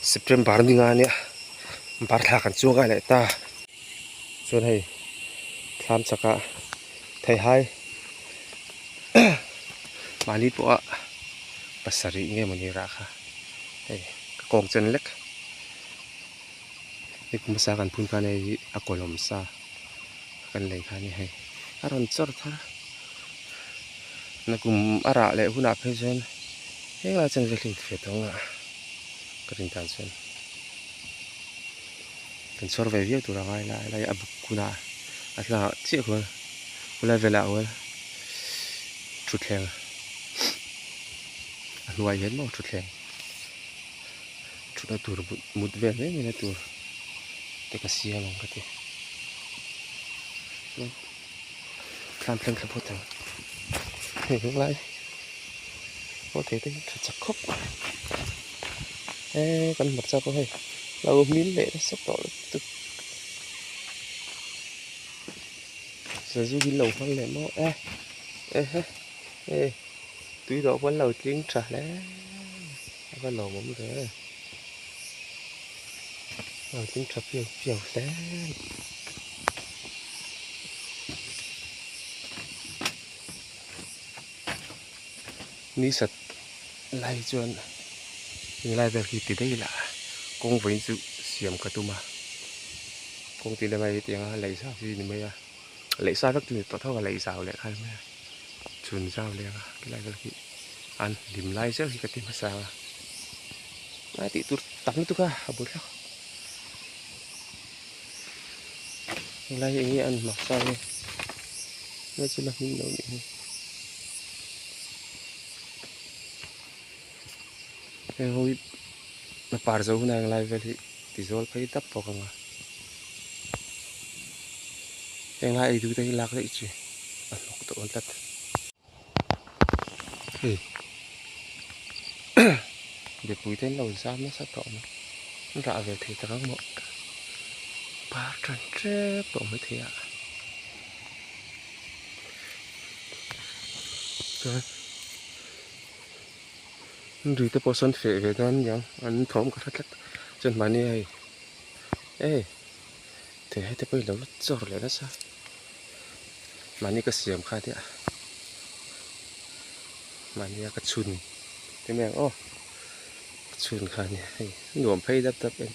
September ni nga nia bar thla kan chu ga le ta chun hei thlam chaka thei hai mani po a pasari nge mani ra kha hei kong chen lek kum sa kan phun kan ei a kolom sa kan lei kha ni hei aron chor tha na kum ara le huna phe chen hei la chen ve thli fe tonga karin tan chen kan chor ve vi tu ra ngai la abu kuna atla chi ko kula vela wal thu thleng nuai hen mo thu thleng thu na tur mut ve ne na tur te ka sia long ka te tham thleng ka phota hei lai có thể thấy thật chặt khóc con mặt sao có hay lâu miếng lệ nó sắp tỏ tức giờ du đi lầu con lệ mó túi đó con lầu tiếng trả lẽ con lầu mắm rồi lầu tiếng trả phiêu phiêu lẽ ní sạch lai chuan lai về khi từ đây là công với sự xiêm cả tu mà công ty là mày tiếng lấy sao gì thì mày lấy sao các thứ tao thao lấy sao lấy khai mày chuồn sao lấy cái lai về khi ăn điểm lai chứ khi cái tiền mà sao lai thì tụt tắm tụt cả bớt lắm lai như ăn mặc sao này nó chỉ là mình nấu nhỉ cái hồi mà par dấu này lại về thì dấu phải đắp vào không à cái lại thứ đây lạc đấy chứ nó tự ổn tật để bùi tên đầu ra nó sát tỏ nó ra về thì ta một ba trận chết tổ mới thế ạ rồi rồi tới bao xuân phệ về đó anh thóm có thắt chân mà này thì hay tới bây giờ nó rồi nó sao mà này cái xiêm khai thế ạ mà này cái chun thế mẹ chun khai này nuông phay đắp em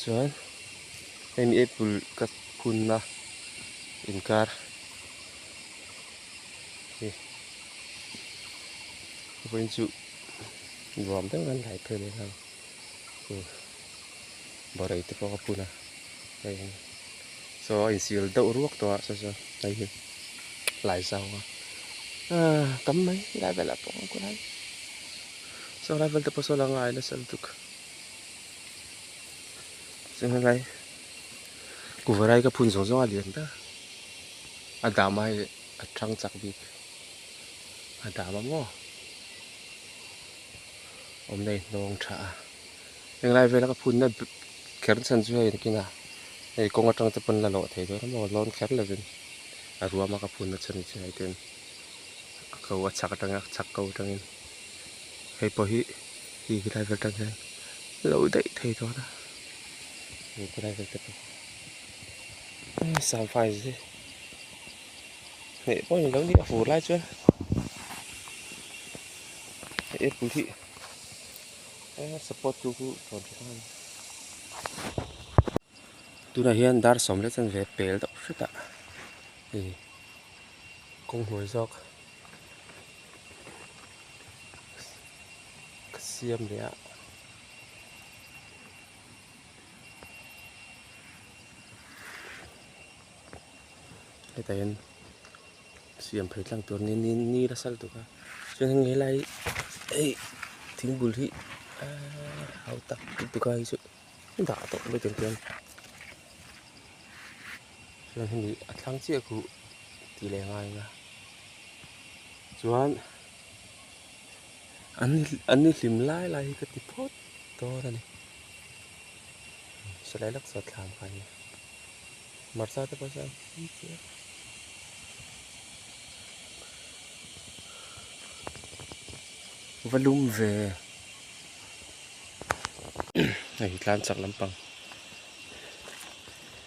chuan em apple cái phun na inkar với chữ gồm tất cả lại thôi đấy không bỏ đấy thì có phun à đây so anh xìu đậu ruốc to sao đây lại sao cắm mấy lại về là bỏ của đấy so lại về tập số là ngày nó sân tục xem ngay của vào đây cái phun gió liền đó anh đào mai trăng chặt đi anh đào mà mua hôm nay nông trảยังไงเวลาก็พูดนั่นแขนสันช่วยกินอ่ะไอ้กงกระจังจะเป็นละหล่อเถียด้วยน้ำมันร้อนแขนเลยเป็นรัวมากกับพูดนั่นฉันช่วยเต็มเขาว่าชักจังชักเกาจังเองให้พอฮีก็ได้เวลาจังไงเราได้เถียด้วยนะนี่ก็ได้เวลาจังสามไฟสิเนี่ยพออย่างนี้ฝูไล่ช่วยเอฟปุ๋ยsupport tu còn cái tu này hiện dar sống lên chân về bể đó rất ạ thì công hồi dọc xiêm đấy ạ cái tên xiêm phải làm tuần ni là sao tụi cho nên ngày nay thính bùn thị hậu tập tụi coi sự đã tổng với tiền tiền cho nên thằng chia cụ thì lẻ ngay mà chuan anh đi tìm lại cái tip pot to ra này sẽ lấy lắc sọt làm cái này mặt sao tới bao giờ volume về này lan sặc lắm bằng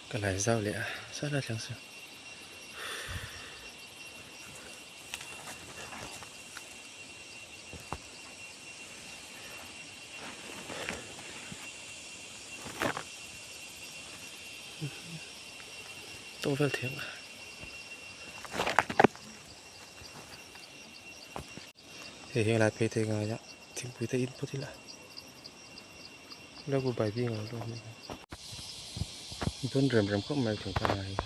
cái này rau lẹ rất là chẳng sao tô vel thiêng thì hiện lại pe thế ngay nhá thì bùi thế in bút thì lạiแล้วกูไปวิ่งแล้วด้วยต้นเริ่มเข้ามาถึงขนาดนี้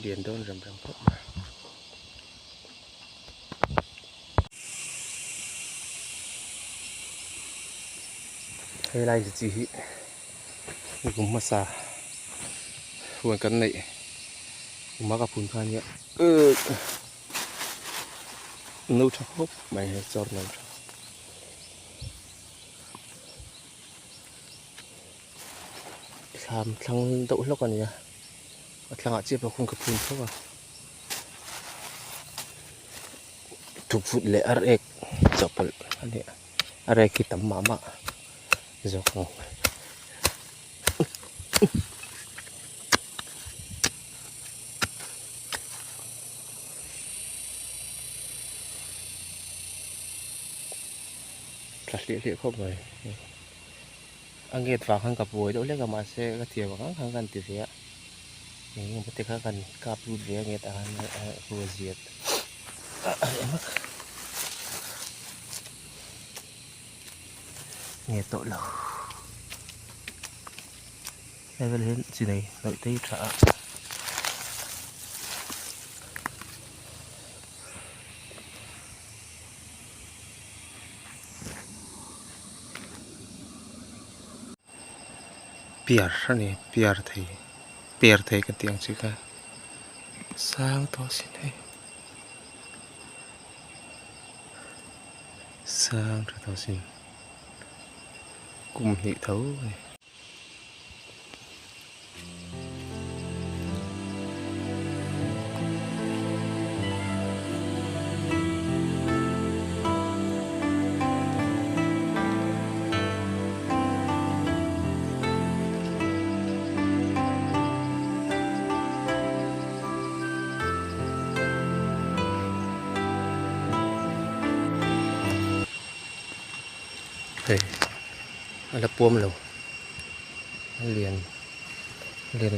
เรียนต้นเริ่มเข้ามาให้ไล่จีฮีนี่กูมาซาหัวกันนี่กูมากับพูนพานี่นู้ชอบไม่ให้จอดนู้ทำทั้งโต๊ะแล้วกันเนี่ยทั้งอาชีพเราคงกับพูนเขาว่าถูกฟุตเลยอะไรจบเลยอันนี้อะไรคิดตั้มมาม่าจบงพลัดเลี้ยเข้าไปอังเกตฝากข้างกับบัวด้วยเรียกกับมาเซ่ก็เทียบกับข้างกันติดเสียนี่มันติดข้างกันกับรูดเรียกเงี้ยแต่อันบัวเสียดเงี้ยโตแล้วไอ้เวลาสิไหนเราได้ถ่ายเปียร์นี่เปียร์ไทยกันเตียงสิค่ะสร้างตัวสิไหนสร้างตัวสิกลุ่มหิเท้าเฮ้ยอะไรปวมเลยเรียน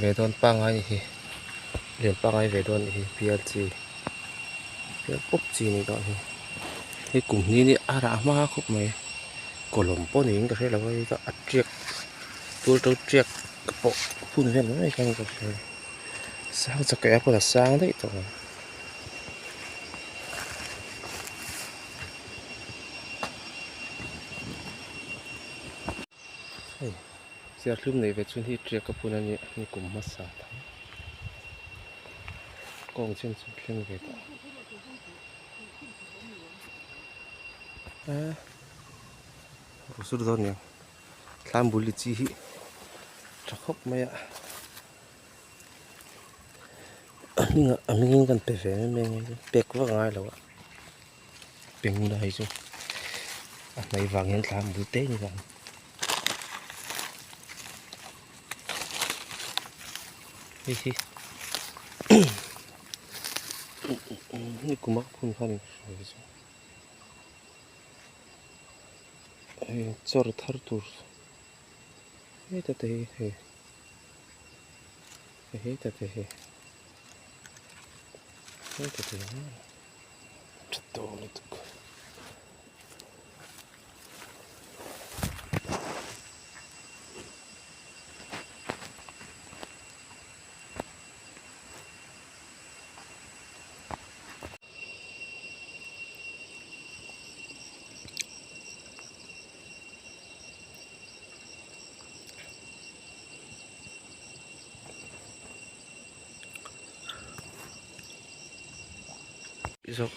เวทอนปังไอ้นี่เรียนปังไอ้เวทอนนี่ PLC ปุ๊บจีนี่ตอนนี้ที่กลุ่มนี้นี่อารามาครบไหมกลุ่มพวกนี้ก็ใช่แล้วก็อัดเจียกตัวเจียกกระโปงพูดเรื่องอะไรกันก็ใช่สร้างสเกลก็จะสร้างได้ตรงนี้เสียลืมในเวทชนที่เจียกกับพูดนั้นนี่กลุ่มมาสาดกองเช่นสุดเล่นเวทรู้สึกตอนนี้ทำบุหรี่จีจะครบไหมอ่ะนี่อ่ะไม่กินกันเป็ดไม่เป็ดว่าง่ายแล้วอ่ะเป็ดได้จุในวางเห็นทำบุหรี่เต้นี่กันนี่กูมักพูนข้างนี้จอร์ทาร์ตูร์แต่ちょっと見とくอีกสัก